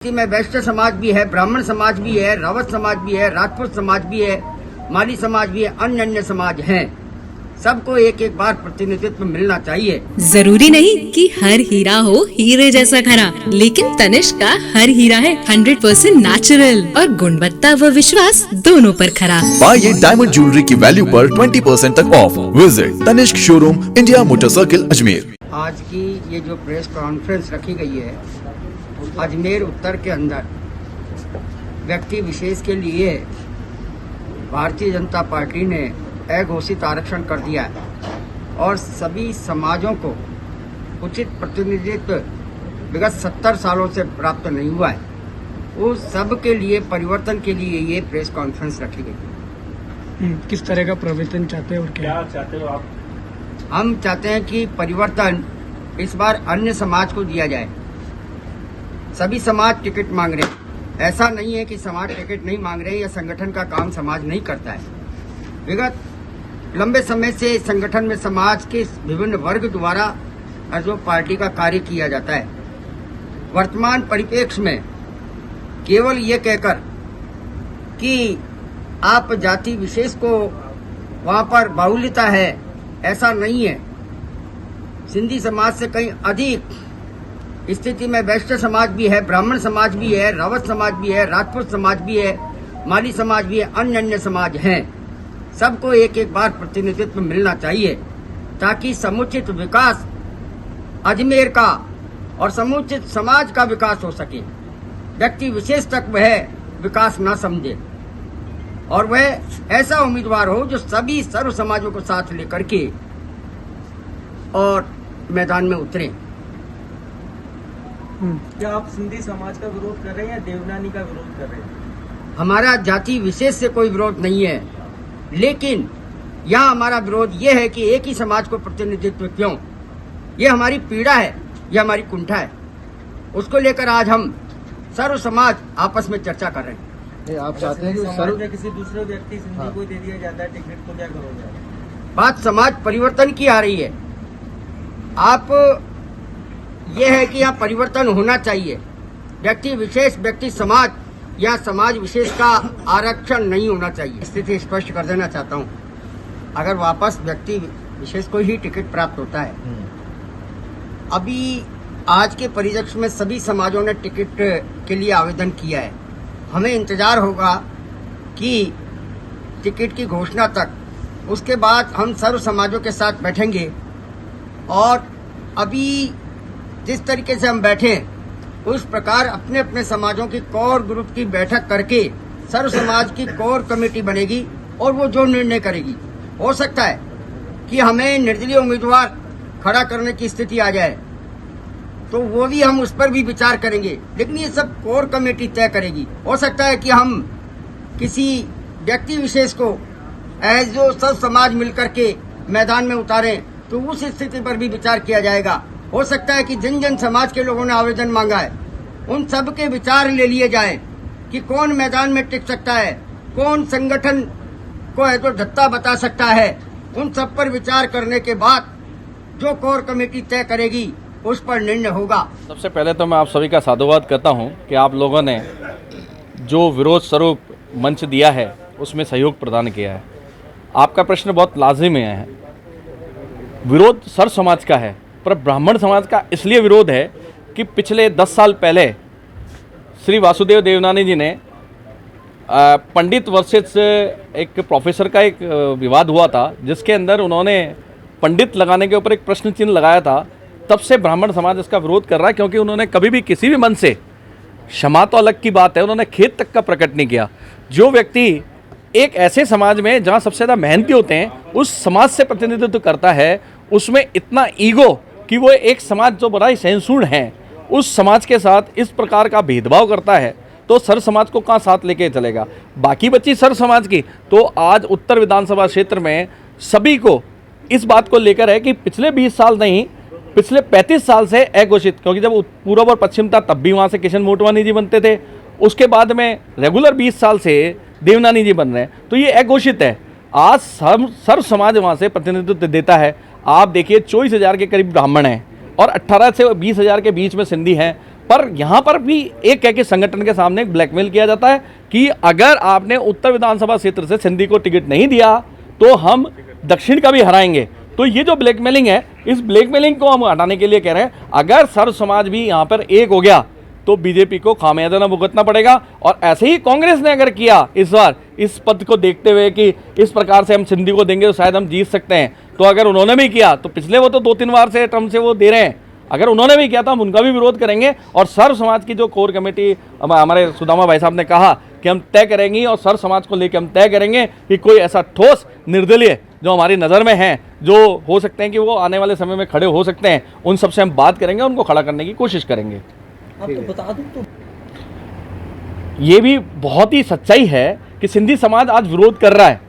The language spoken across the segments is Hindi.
में वैश्य समाज भी है, ब्राह्मण समाज भी है, रावत समाज भी है, राजपूत समाज भी है, माली समाज भी है, अन्य अन्य समाज हैं। सबको एक एक बार प्रतिनिधित्व मिलना चाहिए। जरूरी नहीं कि हर हीरा हो हीरे जैसा खरा, लेकिन तनिष्क का हर हीरा है 100% नेचुरल और गुणवत्ता व विश्वास दोनों पर खरा। पाइए डायमंड ज्वेलरी की वैल्यू पर 20% तक off. Visit Tanishq showroom, India Motor Circle, Ajmer. आज की ये जो प्रेस कॉन्फ्रेंस रखी गई है अजमेर उत्तर के अंदर, व्यक्ति विशेष के लिए भारतीय जनता पार्टी ने अघोषित आरक्षण कर दिया है और सभी समाजों को उचित प्रतिनिधित्व विगत 70 सालों से प्राप्त नहीं हुआ है। उस सब के लिए परिवर्तन के लिए ये प्रेस कॉन्फ्रेंस रखी गई। किस तरह का परिवर्तन चाहते हैं और क्या चाहते हो आप? हम चाहते हैं कि परिवर्तन इस बार अन्य समाज को दिया जाए। सभी समाज टिकट मांग रहे हैं। ऐसा नहीं है कि समाज टिकट नहीं मांग रहे हैं या संगठन का काम समाज नहीं करता है। विगत लंबे समय से संगठन में समाज के विभिन्न वर्ग द्वारा जो पार्टी का कार्य किया जाता है, वर्तमान परिप्रेक्ष्य में केवल ये कहकर कि आप जाति विशेष को वहां पर बाहुल्यता है, ऐसा नहीं है। सिंधी समाज से कहीं अधिक स्थिति में वैश्य समाज भी है, ब्राह्मण समाज भी है, रावत समाज भी है, राजपूत समाज भी है, माली समाज भी है, अन्य अन्य समाज हैं। सबको एक एक बार प्रतिनिधित्व मिलना चाहिए ताकि समुचित विकास अजमेर का और समुचित समाज का विकास हो सके। व्यक्ति विशेष तक वह विकास न समझे और वह ऐसा उम्मीदवार हो जो सभी सर्व समाजों को साथ लेकर के और मैदान में उतरे। क्या आप सिंधी समाज का विरोध कर रहे हैं या देवनानी का विरोध कर रहे हैं? हमारा जाति विशेष से कोई विरोध नहीं है, लेकिन यहाँ हमारा विरोध ये है कि एक ही समाज को प्रतिनिधित्व क्यों? ये हमारी पीड़ा है, ये हमारी कुंठा है। उसको लेकर आज हम सर्व समाज आपस में चर्चा कर रहे हैं। आप चाहते हैं कि सर्व में किसी दूसरे व्यक्ति सिंधी को दे दिया जाता है टिकट, तो क्या करोगे? बात समाज परिवर्तन की आ रही है। आप ये है कि यहाँ परिवर्तन होना चाहिए। व्यक्ति विशेष, व्यक्ति समाज या समाज विशेष का आरक्षण नहीं होना चाहिए। स्थिति स्पष्ट कर देना चाहता हूँ, अगर वापस व्यक्ति विशेष को ही टिकट प्राप्त होता है, अभी आज के परिदृश्य में सभी समाजों ने टिकट के लिए आवेदन किया है। हमें इंतजार होगा कि टिकट की घोषणा तक, उसके बाद हम सर्व समाजों के साथ बैठेंगे और अभी जिस तरीके से हम बैठे उस प्रकार अपने अपने समाजों की कोर ग्रुप की बैठक करके सर्व समाज की कोर कमेटी बनेगी और वो जो निर्णय करेगी। हो सकता है कि हमें निर्दलीय उम्मीदवार खड़ा करने की स्थिति आ जाए, तो वो भी हम उस पर भी विचार करेंगे, लेकिन ये सब कोर कमेटी तय करेगी। हो सकता है कि हम किसी व्यक्ति विशेष को जो सब समाज मिलकर के मैदान में उतारें, तो उस स्थिति पर भी विचार किया जाएगा। हो सकता है कि जिन जिन समाज के लोगों ने आवेदन मांगा है उन सब के विचार ले लिए जाए कि कौन मैदान में टिक सकता है, कौन संगठन को है तो धत्ता बता सकता है। उन सब पर विचार करने के बाद जो कोर कमेटी तय करेगी उस पर निर्णय होगा। सबसे पहले तो मैं आप सभी का साधुवाद करता हूं कि आप लोगों ने जो विरोध स्वरूप मंच दिया है उसमें सहयोग प्रदान किया है। आपका प्रश्न बहुत लाजिमी है। विरोध सर्व समाज का है, पर ब्राह्मण समाज का इसलिए विरोध है कि पिछले 10 साल पहले श्री वासुदेव देवनानी जी ने पंडित वर्सेस एक प्रोफेसर का एक विवाद हुआ था, जिसके अंदर उन्होंने पंडित लगाने के ऊपर एक प्रश्न चिन्ह लगाया था। तब से ब्राह्मण समाज इसका विरोध कर रहा है, क्योंकि उन्होंने कभी भी किसी भी मन से, क्षमा तो अलग की बात है, उन्होंने खेद तक का प्रकट नहीं किया। जो व्यक्ति एक ऐसे समाज में जहाँ सबसे ज़्यादा मेहनती होते हैं उस समाज से प्रतिनिधित्व करता है, उसमें इतना ईगो कि वो एक समाज जो बड़ा ही सहिष्णु है उस समाज के साथ इस प्रकार का भेदभाव करता है, तो सर्व समाज को कहाँ साथ लेके चलेगा? बाकी बची सर्व समाज की, तो आज उत्तर विधानसभा क्षेत्र में सभी को इस बात को लेकर है कि पिछले 20 साल नहीं, पिछले 35 साल से अघोषित, क्योंकि जब पूर्व और पश्चिम था तब भी वहाँ से किशन मोटवानी जी बनते थे, उसके बाद में रेगुलर 20 साल से देवनानी जी बन रहे हैं, तो ये अघोषित है। आज सर्व समाज वहाँ से प्रतिनिधित्व देता है। आप देखिए 24,000 के करीब ब्राह्मण हैं और 18 से 20,000 के बीच में सिंधी हैं। पर यहाँ पर भी एक कह के संगठन के सामने ब्लैकमेल किया जाता है कि अगर आपने उत्तर विधानसभा क्षेत्र से सिंधी को टिकट नहीं दिया तो हम दक्षिण का भी हराएंगे। तो ये जो ब्लैकमेलिंग है, इस ब्लैकमेलिंग को हम हटाने के लिए कह रहे हैं, अगर सर्व समाज भी यहाँ पर एक हो गया तो बीजेपी को खामियाजा भुगतना पड़ेगा। और ऐसे ही कांग्रेस ने अगर किया इस बार, इस पद को देखते हुए कि इस प्रकार से हम सिंधी को देंगे तो शायद हम जीत सकते हैं, तो अगर उन्होंने भी किया तो पिछले वो तो 2-3 बार से टर्म से वो दे रहे हैं, अगर उन्होंने भी किया तो हम उनका भी विरोध करेंगे। और सर्व समाज की जो कोर कमेटी हमारे सुदामा भाई साहब ने कहा कि हम तय करेंगे और सर्व समाज को लेकर हम तय करेंगे कि कोई ऐसा ठोस निर्दलीय जो हमारी नज़र में हैं, जो हो सकते हैं कि वो आने वाले समय में खड़े हो सकते हैं, उन सबसे हम बात करेंगे, उनको खड़ा करने की कोशिश करेंगे। आपको बता दूं तो ये भी बहुत ही सच्चाई है कि सिंधी समाज आज विरोध कर रहा है।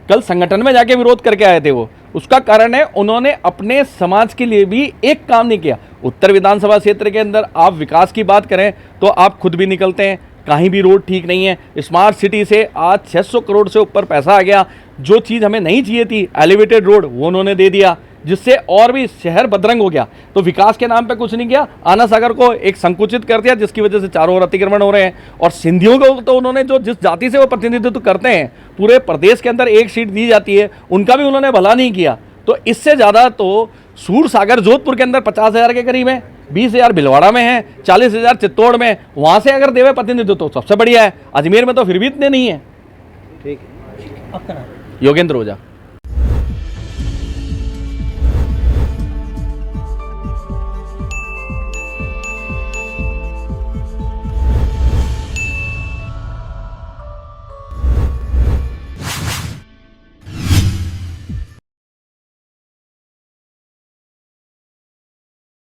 कल संगठन में जाके विरोध करके आए थे वो, उसका कारण है उन्होंने अपने समाज के लिए भी एक काम नहीं किया। उत्तर विधानसभा क्षेत्र के अंदर आप विकास की बात करें तो आप खुद भी निकलते हैं, कहीं भी रोड ठीक नहीं है। स्मार्ट सिटी से आज 600 करोड़ से ऊपर पैसा आ गया, जो चीज़ हमें नहीं चाहिए थी एलिवेटेड रोड वो उन्होंने दे दिया, जिससे और भी शहर बदरंग हो गया। तो विकास के नाम पे कुछ नहीं किया, आना सागर को एक संकुचित कर दिया, जिसकी वजह से चारों ओर अतिक्रमण हो रहे हैं। और सिंधियों को तो उन्होंने जो जिस जाति से वो प्रतिनिधित्व करते हैं, पूरे प्रदेश के अंदर एक सीट दी जाती है, उनका भी उन्होंने भला नहीं किया। तो इससे ज़्यादा तो सूर सागर जोधपुर के अंदर 50,000 के करीब है, 20,000 भिलवाड़ा में है, 40,000 चित्तौड़ में, वहाँ से अगर देवे प्रतिनिधित्व तो सबसे बढ़िया है। अजमेर में तो फिर भी इतने नहीं है। आपका नाम? योगेंद्र ओझा।